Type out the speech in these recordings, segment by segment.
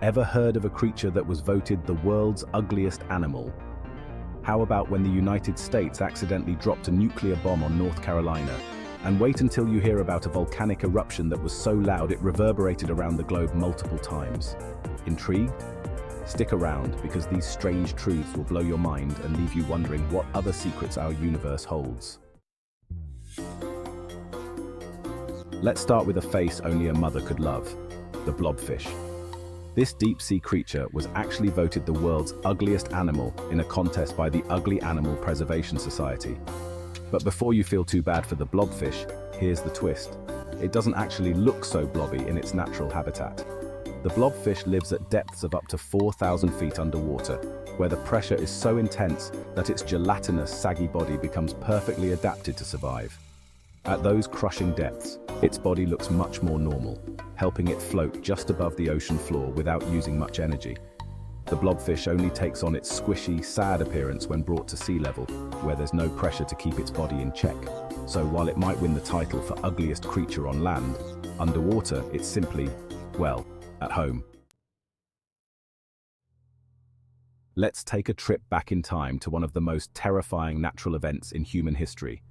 Ever heard of a creature that was voted the world's ugliest animal? How about when the United States accidentally dropped a nuclear bomb on North Carolina? And wait until you hear about a volcanic eruption that was so loud it reverberated around the globe multiple times. Intrigued? Stick around, because these strange truths will blow your mind and leave you wondering what other secrets our universe holds. Let's start with a face only a mother could love: the blobfish. This deep-sea creature was actually voted the world's ugliest animal in a contest by the Ugly Animal Preservation Society. But before you feel too bad for the blobfish, here's the twist. It doesn't actually look so blobby in its natural habitat. The blobfish lives at depths of up to 4,000 feet underwater, where the pressure is so intense that its gelatinous, saggy body becomes perfectly adapted to survive. At those crushing depths, its body looks much more normal, helping it float just above the ocean floor without using much energy. The blobfish only takes on its squishy, sad appearance when brought to sea level, where there's no pressure to keep its body in check. So while it might win the title for ugliest creature on land, underwater it's simply, well, at home. Let's take a trip back in time to one of the most terrifying natural events in human history: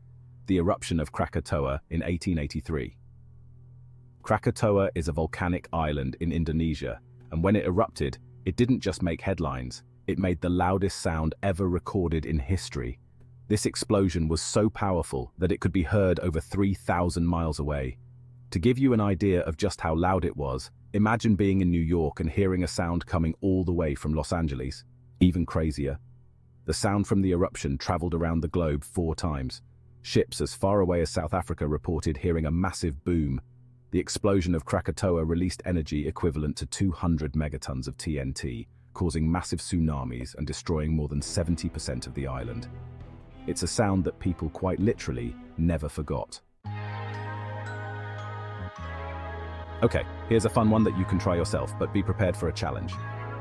the eruption of Krakatoa in 1883. Krakatoa is a volcanic island in Indonesia, and when it erupted, it didn't just make headlines, it made the loudest sound ever recorded in history. This explosion was so powerful that it could be heard over 3,000 miles away. To give you an idea of just how loud it was, imagine being in New York and hearing a sound coming all the way from Los Angeles. Even crazier. The sound from the eruption traveled around the globe 4 times. Ships as far away as South Africa reported hearing a massive boom. The explosion of Krakatoa released energy equivalent to 200 megatons of TNT, causing massive tsunamis and destroying more than 70% of the island. It's a sound that people quite literally never forgot. Okay, here's a fun one that you can try yourself, but be prepared for a challenge.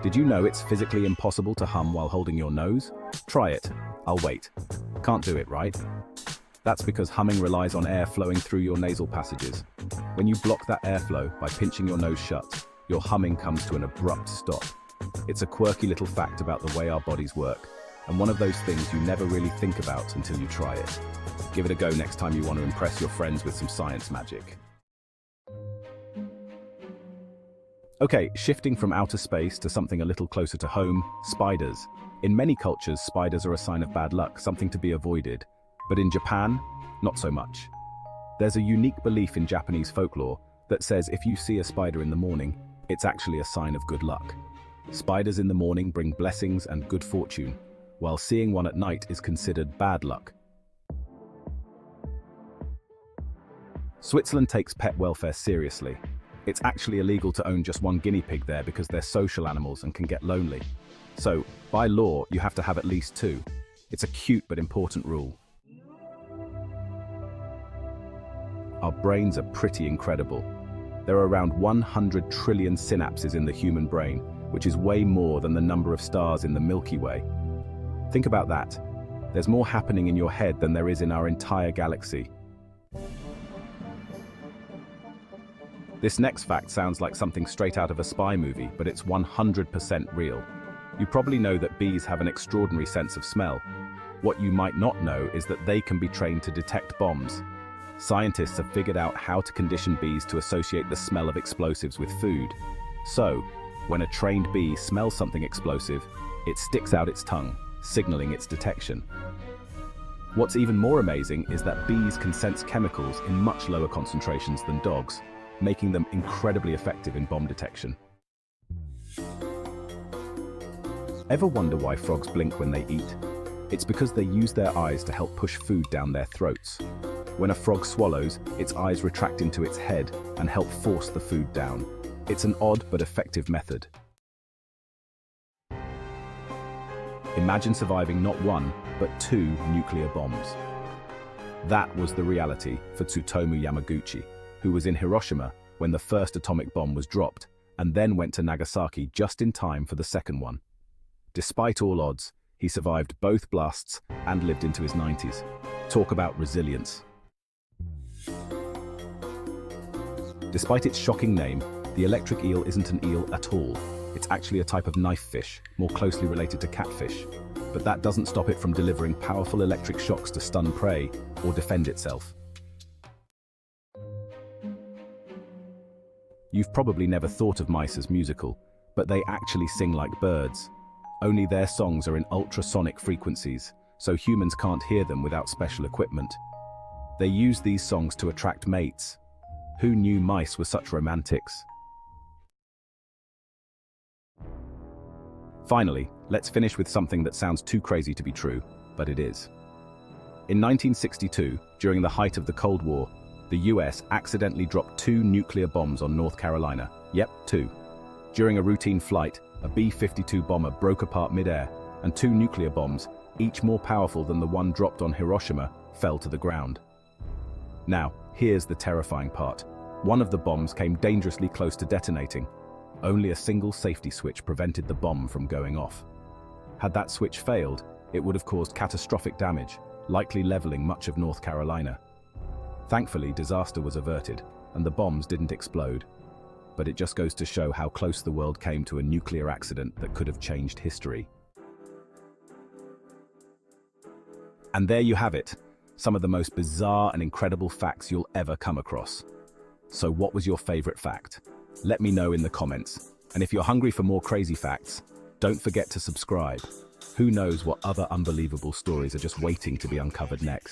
Did you know it's physically impossible to hum while holding your nose? Try it. I'll wait. Can't do it, right? That's because humming relies on air flowing through your nasal passages. When you block that airflow by pinching your nose shut, your humming comes to an abrupt stop. It's a quirky little fact about the way our bodies work, and one of those things you never really think about until you try it. Give it a go next time you want to impress your friends with some science magic. Okay, shifting from outer space to something a little closer to home: spiders. In many cultures, spiders are a sign of bad luck, something to be avoided. But in Japan, not so much. There's a unique belief in Japanese folklore that says if you see a spider in the morning, it's actually a sign of good luck. Spiders in the morning bring blessings and good fortune, while seeing one at night is considered bad luck. Switzerland takes pet welfare seriously. It's actually illegal to own just one guinea pig there because they're social animals and can get lonely. So, by law, you have to have at least 2. It's a cute but important rule. Our brains are pretty incredible. There are around 100 trillion synapses in the human brain, which is way more than the number of stars in the Milky Way. Think about that. There's more happening in your head than there is in our entire galaxy. This next fact sounds like something straight out of a spy movie, but it's 100% real. You probably know that bees have an extraordinary sense of smell. What you might not know is that they can be trained to detect bombs. Scientists have figured out how to condition bees to associate the smell of explosives with food. So, when a trained bee smells something explosive, it sticks out its tongue, signaling its detection. What's even more amazing is that bees can sense chemicals in much lower concentrations than dogs, making them incredibly effective in bomb detection. Ever wonder why frogs blink when they eat? It's because they use their eyes to help push food down their throats. When a frog swallows, its eyes retract into its head and help force the food down. It's an odd but effective method. Imagine surviving not 1, but 2 nuclear bombs. That was the reality for Tsutomu Yamaguchi, who was in Hiroshima when the first atomic bomb was dropped, and then went to Nagasaki just in time for the second one. Despite all odds, he survived both blasts and lived into his 90s. Talk about resilience. Despite its shocking name, The electric eel isn't an eel at all. It's actually a type of knife fish, more closely related to catfish. But that doesn't stop it from delivering powerful electric shocks to stun prey or defend itself. You've probably never thought of mice as musical, but they actually sing like birds. Only their songs are in ultrasonic frequencies, so humans can't hear them without special equipment. They use these songs to attract mates. Who knew mice were such romantics? Finally, let's finish with something that sounds too crazy to be true, but it is. In 1962, during the height of the Cold War, the US accidentally dropped 2 nuclear bombs on North Carolina. Yep, 2. During a routine flight, a B-52 bomber broke apart mid-air, and 2 nuclear bombs, each more powerful than the one dropped on Hiroshima, fell to the ground. Now, here's the terrifying part. One of the bombs came dangerously close to detonating. Only a single safety switch prevented the bomb from going off. Had that switch failed, it would have caused catastrophic damage, likely leveling much of North Carolina. Thankfully, disaster was averted, and the bombs didn't explode. But it just goes to show how close the world came to a nuclear accident that could have changed history. And there you have it, some of the most bizarre and incredible facts you'll ever come across. So what was your favorite fact? Let me know in the comments. And if you're hungry for more crazy facts, don't forget to subscribe. Who knows what other unbelievable stories are just waiting to be uncovered next?